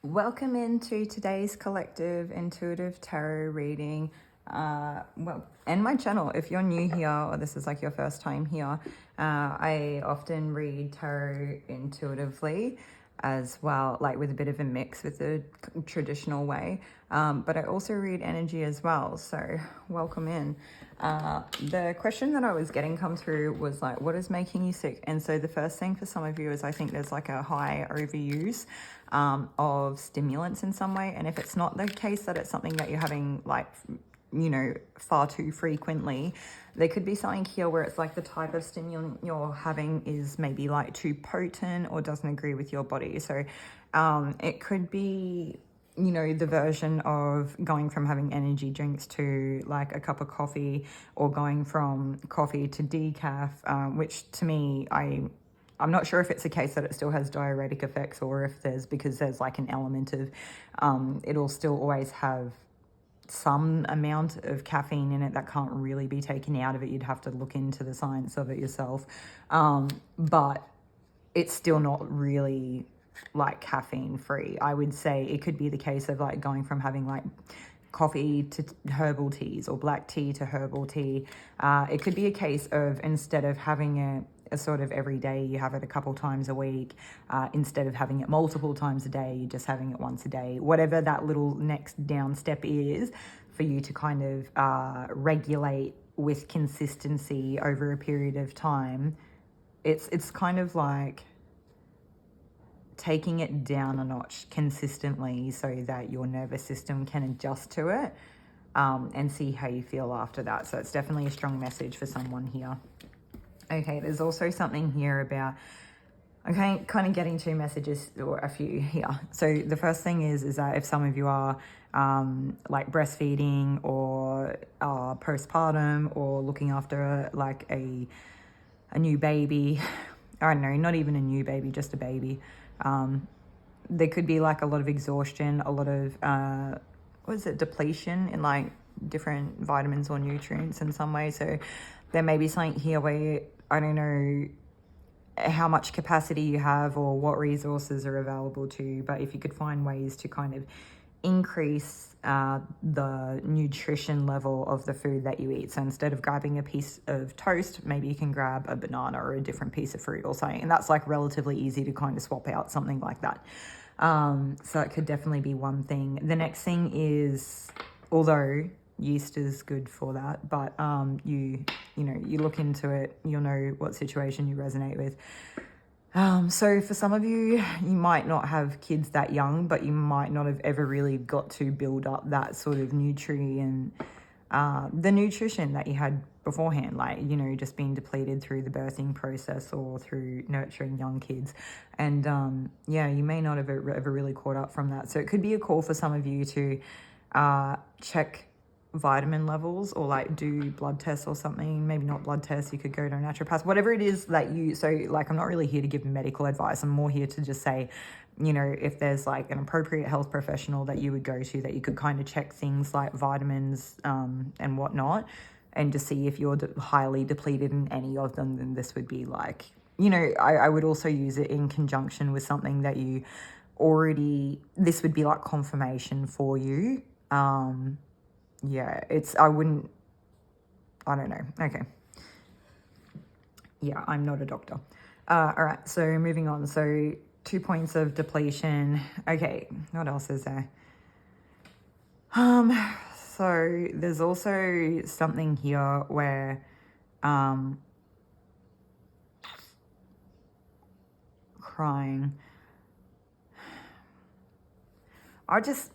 Welcome into today's collective intuitive tarot reading. And my channel, if you're new here or this is like your first time here, I often read tarot intuitively as well, like with a bit of a mix with the traditional way. But I also read energy as well. So welcome in. The question that I was getting come through was like, what is making you sick? And so the first thing for some of you is I think there's like a high overuse of stimulants in some way. And if it's not the case that it's something that you're having like, you know, far too frequently, there could be something here where it's like the type of stimulant you're having is maybe like too potent or doesn't agree with your body. So it could be, you know, the version of going from having energy drinks to like a cup of coffee, or going from coffee to decaf, which to me, I'm not sure if it's a case that it still has diuretic effects, or if there's like an element of it'll still always have some amount of caffeine in it that can't really be taken out of it. You'd have to look into the science of it yourself. But it's still not really like caffeine free. I would say it could be the case of like going from having like coffee to herbal teas, or black tea to herbal tea. It could be a case of, instead of having it a sort of every day, you have it a couple times a week. Instead of having it multiple times a day, you're just having it once a day. Whatever that little next down step is for you to kind of regulate with consistency over a period of time. It's kind of like taking it down a notch consistently so that your nervous system can adjust to it, and see how you feel after that. So it's definitely a strong message for someone here. Okay, there's also something here about, okay, kind of getting two messages, or a few here. So the first thing is that if some of you are like breastfeeding, or postpartum, or looking after like a new baby, I don't know, not even a new baby, just a baby, there could be like a lot of exhaustion, a lot of depletion in like different vitamins or nutrients in some way. So there may be something here where, I don't know how much capacity you have or what resources are available to you, but if you could find ways to kind of increase the nutrition level of the food that you eat. So instead of grabbing a piece of toast, maybe you can grab a banana or a different piece of fruit or something. And that's like relatively easy to kind of swap out, something like that. So it could definitely be one thing. The next thing is, although yeast is good for that, but you look into it, you'll know what situation you resonate with. So for some of you, you might not have kids that young, but you might not have ever really got to build up that sort of nutrient, the nutrition that you had beforehand, like, you know, just being depleted through the birthing process or through nurturing young kids. And you may not have ever really caught up from that. So it could be a call for some of you to check vitamin levels, or like do blood tests or something. Maybe not blood tests, you could go to a naturopath, whatever it is that you, so like I'm not really here to give medical advice, I'm more here to just say, you know, if there's like an appropriate health professional that you would go to, that you could kind of check things like vitamins and whatnot, and just see if you're highly depleted in any of them, then this would be like, you know, I would also use it in conjunction with something that you already, this would be like confirmation for you. Yeah, I don't know. Okay. Yeah, I'm not a doctor. All right, so moving on. So 2 points of depletion. Okay, what else is there? So there's also something here where, crying.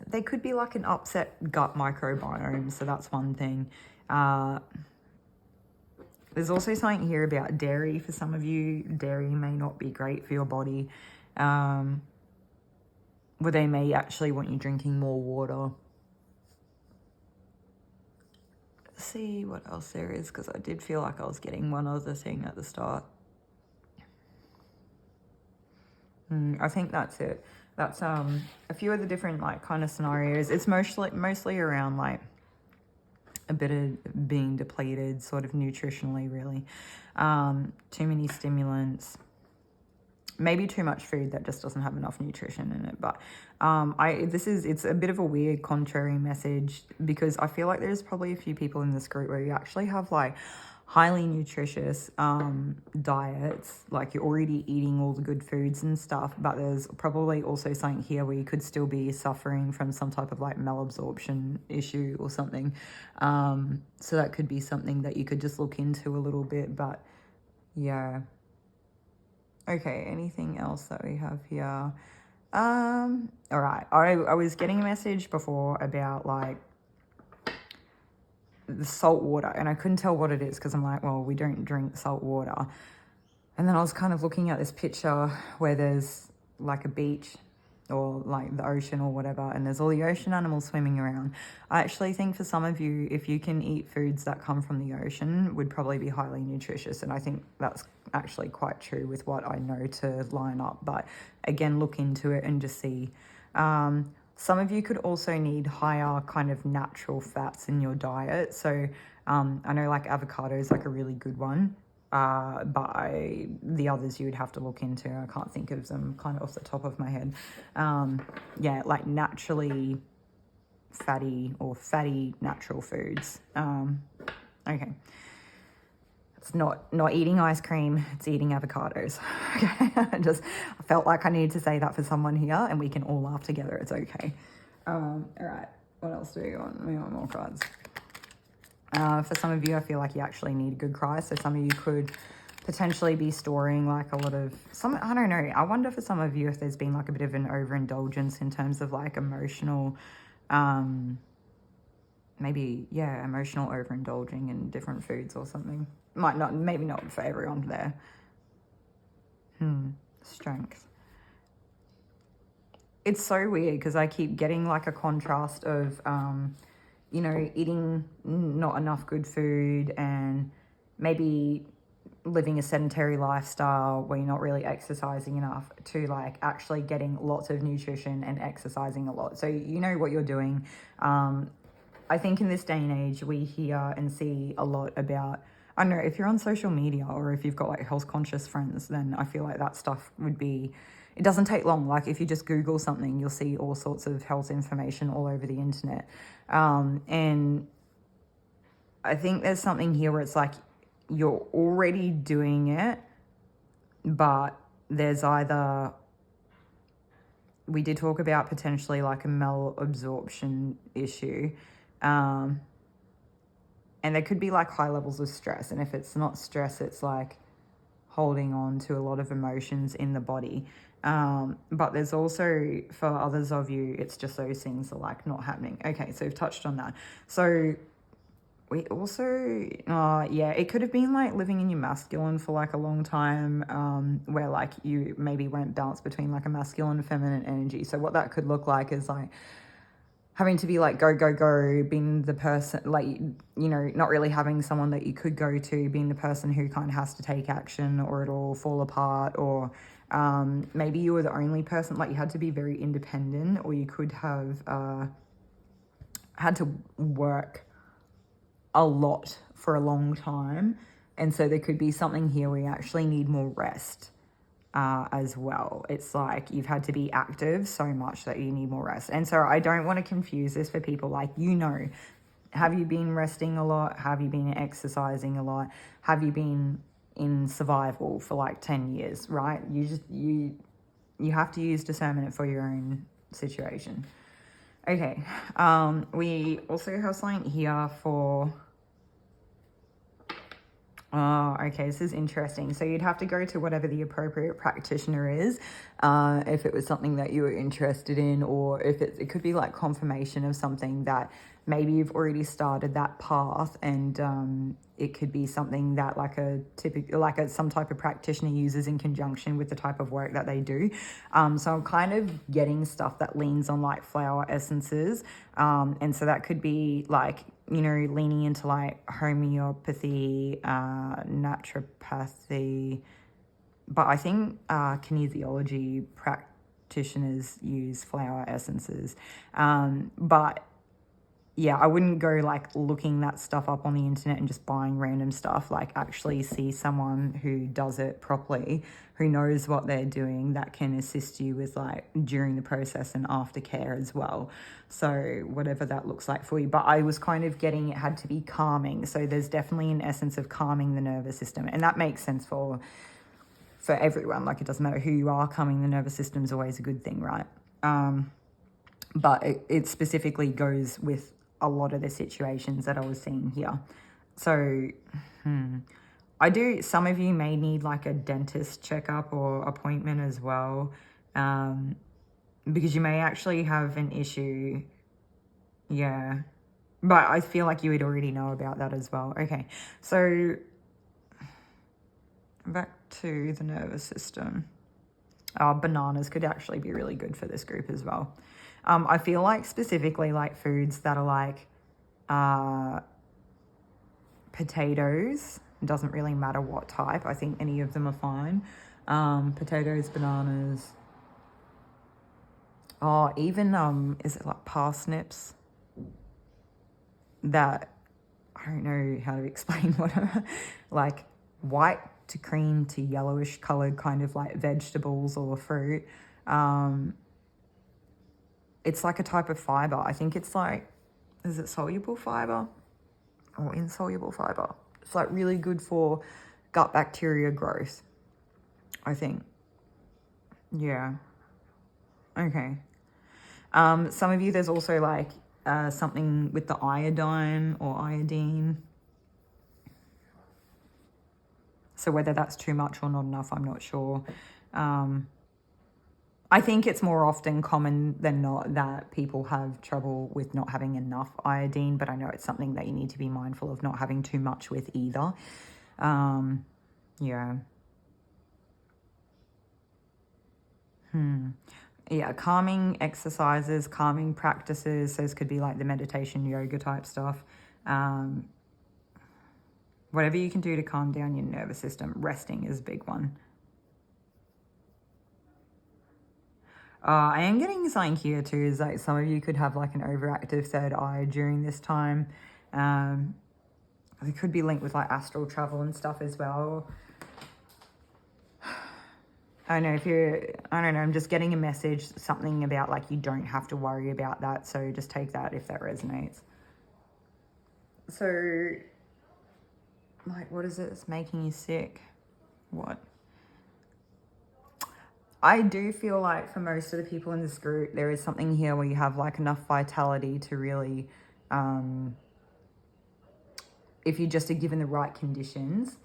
They could be like an upset gut microbiome, so that's one thing. There's also something here about dairy for some of you. Dairy may not be great for your body. Where they may actually want you drinking more water. Let's see what else there is, because I did feel like I was getting one other thing at the start. I think that's it. That's a few of the different like kind of scenarios. It's mostly around like a bit of being depleted sort of nutritionally, really. Too many stimulants. maybe too much food that just doesn't have enough nutrition in it. But it's a bit of a weird contrary message, because I feel like there's probably a few people in this group where you actually have like highly nutritious diets, like you're already eating all the good foods and stuff, but there's probably also something here where you could still be suffering from some type of like malabsorption issue or something. So that could be something that you could just look into a little bit. But yeah. Okay, anything else that we have here? All right, I was getting a message before about like the salt water, and I couldn't tell what it is because I'm like, well, we don't drink salt water. And then I was kind of looking at this picture where there's like a beach or like the ocean or whatever, and there's all the ocean animals swimming around. I actually think for some of you, if you can eat foods that come from the ocean, would probably be highly nutritious. And I think that's actually quite true with what I know to line up. But again, look into it and just see. Some of you could also need higher kind of natural fats in your diet. So I know like avocado is like a really good one. But the others you would have to look into. I can't think of them kind of off the top of my head. Yeah, like naturally fatty or fatty natural foods. Okay. It's not eating ice cream, it's eating avocados. Okay. I felt like I needed to say that for someone here, and we can all laugh together. It's okay. All right. What else do we want? We want more cards. For some of you, I feel like you actually need a good cry. So some of you could potentially be storing like a lot of I don't know. I wonder for some of you if there's been like a bit of an overindulgence in terms of like emotional, emotional overindulging in different foods or something. Maybe not for everyone there. Strength. It's so weird because I keep getting like a contrast of, eating not enough good food and maybe living a sedentary lifestyle where you're not really exercising enough, to like actually getting lots of nutrition and exercising a lot. So you know what you're doing. I think in this day and age, we hear and see a lot about, I don't know, if you're on social media or if you've got like health conscious friends, then I feel like that stuff would be, it doesn't take long. Like if you just Google something, you'll see all sorts of health information all over the internet. And I think there's something here where it's like you're already doing it, but there's either, we did talk about potentially like a malabsorption issue. And there could be like high levels of stress. And if it's not stress, it's like holding on to a lot of emotions in the body. But there's also, for others of you, it's just those things are like not happening. Okay, so we've touched on that. So we also, it could have been like living in your masculine for like a long time, where like you maybe weren't balanced between like a masculine and feminine energy. So what that could look like is like having to be like go, go, go, being the person, like, not really having someone that you could go to, being the person who kind of has to take action or it'll fall apart. Or maybe you were the only person, like you had to be very independent, or you could have had to work a lot for a long time. And so there could be something here where you actually need more rest. As well. It's like you've had to be active so much that you need more rest. And so I don't want to confuse this for people. Like, have you been resting a lot? Have you been exercising a lot? Have you been in survival for like 10 years, right? You have to use discernment for your own situation. Okay. We also have something here for, oh, okay, this is interesting. So you'd have to go to whatever the appropriate practitioner is, if it was something that you were interested in, or if it could be like confirmation of something that maybe you've already started that path, and it could be something that like some type of practitioner uses in conjunction with the type of work that they do. So I'm kind of getting stuff that leans on like flower essences, and so that could be like, leaning into like homeopathy, naturopathy, but I think kinesiology practitioners use flower essences. But yeah, I wouldn't go like looking that stuff up on the internet and just buying random stuff. Like actually see someone who does it properly, who knows what they're doing, that can assist you with like during the process and aftercare as well. So whatever that looks like for you. But I was kind of getting it had to be calming. So there's definitely an essence of calming the nervous system. And that makes sense for everyone. Like it doesn't matter who you are, calming the nervous system is always a good thing, right? But it specifically goes with a lot of the situations that I was seeing here. So some of you may need like a dentist checkup or appointment as well, because you may actually have an issue. Yeah, but I feel like you would already know about that as well. Okay, so back to the nervous system. Bananas could actually be really good for this group as well. I feel like specifically like foods that are like potatoes, it doesn't really matter what type. I think any of them are fine. Potatoes, bananas. Oh, even is it like parsnips? That I don't know how to explain what like white to cream to yellowish colored kind of like vegetables or fruit. It's like a type of fiber. I think it's like, is it soluble fiber or insoluble fiber? It's like really good for gut bacteria growth, I think. Yeah. Okay. Some of you, there's also like something with the iodine or iodine. So whether that's too much or not enough, I'm not sure. I think it's more often common than not that people have trouble with not having enough iodine, but I know it's something that you need to be mindful of not having too much with either. Yeah. Yeah, calming exercises, calming practices. Those could be like the meditation, yoga type stuff. Whatever you can do to calm down your nervous system. Resting is a big one. I am getting something here too, is like some of you could have like an overactive third eye during this time. It could be linked with like astral travel and stuff as well. I don't know, I'm just getting a message, something about like you don't have to worry about that. So just take that if that resonates. So, like, what is it that's making you sick? What? I do feel like for most of the people in this group, there is something here where you have like enough vitality to really, if you just are given the right conditions,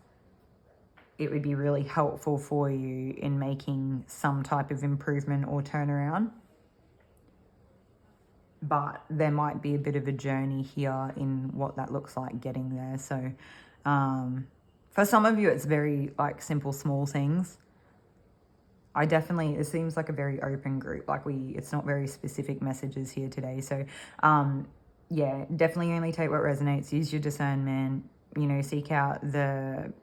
it would be really helpful for you in making some type of improvement or turnaround. But there might be a bit of a journey here in what that looks like getting there. So for some of you, it's very like simple, small things. It seems like a very open group. Like it's not very specific messages here today. So yeah, definitely only take what resonates. Use your discernment, seek out the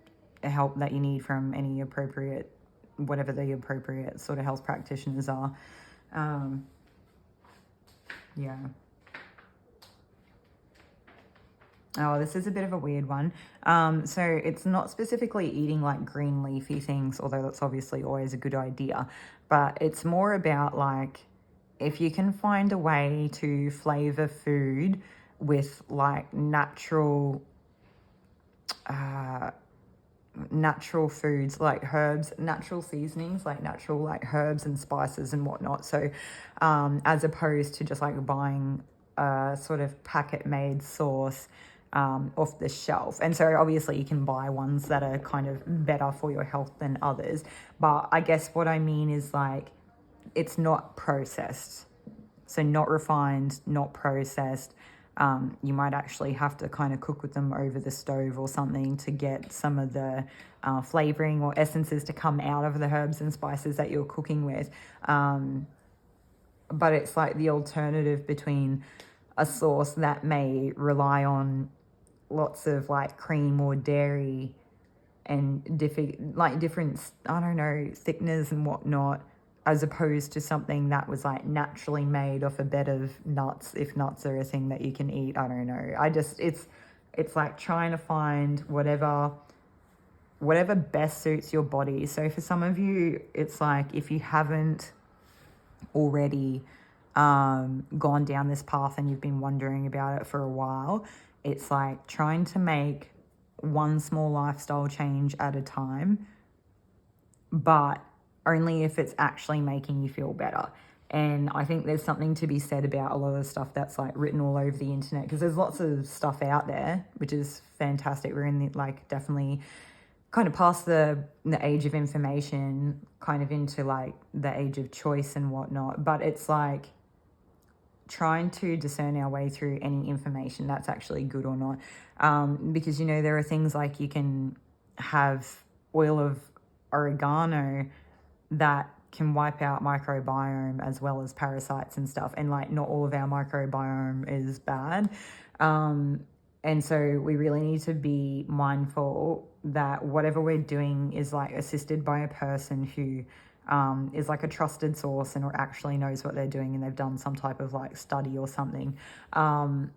help that you need from any appropriate, whatever the appropriate sort of health practitioners are. Yeah. Oh, this is a bit of a weird one. So it's not specifically eating like green leafy things, although that's obviously always a good idea. But it's more about like if you can find a way to flavor food with like natural foods like herbs, natural seasonings, like natural like herbs and spices and whatnot. So as opposed to just like buying a sort of packet made sauce off the shelf. And so obviously you can buy ones that are kind of better for your health than others. But I guess what I mean is like it's not processed. So not refined, not processed. You might actually have to kind of cook with them over the stove or something to get some of the flavoring or essences to come out of the herbs and spices that you're cooking with. But it's like the alternative between a sauce that may rely on lots of like cream or dairy and different, I don't know, thickeners and whatnot, as opposed to something that was like naturally made off a bed of nuts, if nuts are a thing that you can eat. I don't know. It's like trying to find whatever best suits your body. So for some of you, it's like if you haven't already gone down this path and you've been wondering about it for a while, it's like trying to make one small lifestyle change at a time, but only if it's actually making you feel better. And I think there's something to be said about a lot of the stuff that's like written all over the internet, because there's lots of stuff out there, which is fantastic. We're in the, like, definitely kind of past the age of information, kind of into like the age of choice and whatnot. But it's like trying to discern our way through any information that's actually good or not. Because, you know, there are things like you can have oil of oregano that can wipe out microbiome as well as parasites and stuff. And like not all of our microbiome is bad. And so we really need to be mindful that whatever we're doing is like assisted by a person who is like a trusted source and or actually knows what they're doing and they've done some type of like study or something. But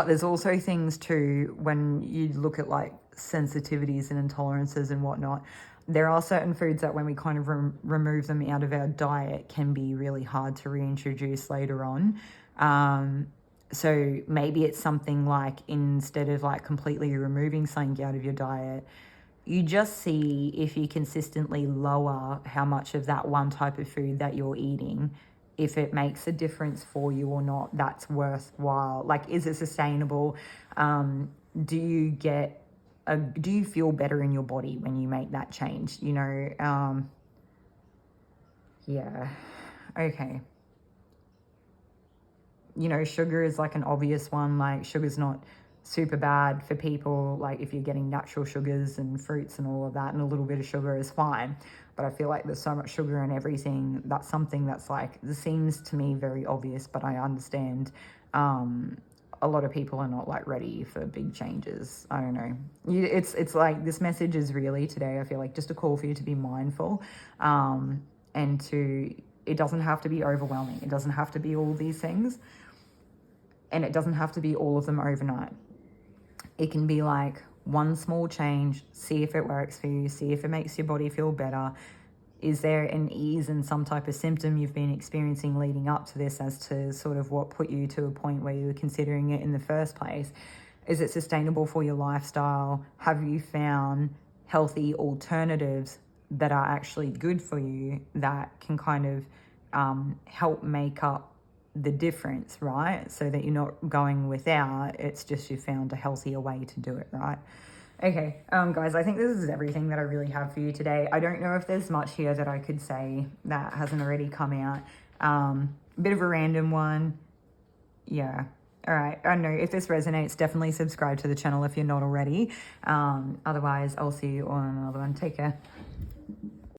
there's also things too, when you look at like sensitivities and intolerances and whatnot, there are certain foods that when we kind of remove them out of our diet can be really hard to reintroduce later on. So maybe it's something like, instead of like completely removing something out of your diet, you just see if you consistently lower how much of that one type of food that you're eating, if it makes a difference for you or not, that's worthwhile. Like, is it sustainable? Do you feel better in your body when you make that change? You know, yeah, okay. You know, sugar is like an obvious one. Like, sugar's not super bad for people. Like, if you're getting natural sugars and fruits and all of that, and a little bit of sugar is fine. But I feel like there's so much sugar in everything. That's something that's like, this seems to me very obvious, but I understand a lot of people are not like ready for big changes. I don't know. It's like, this message is really today, I feel like, just a call for you to be mindful, and it doesn't have to be overwhelming. It doesn't have to be all these things. And it doesn't have to be all of them overnight. It can be like one small change, see if it works for you, see if it makes your body feel better. Is there an ease in some type of symptom you've been experiencing leading up to this as to sort of what put you to a point where you were considering it in the first place? Is it sustainable for your lifestyle? Have you found healthy alternatives that are actually good for you that can kind of help make up the difference, right? So that you're not going without, it's just you found a healthier way to do it, right? Okay, guys, I think this is everything that I really have for you today. I don't know if there's much here that I could say that hasn't already come out. A bit of a random one. Yeah. All right. I don't know if this resonates. Definitely subscribe to the channel if you're not already. Otherwise, I'll see you on another one. Take care.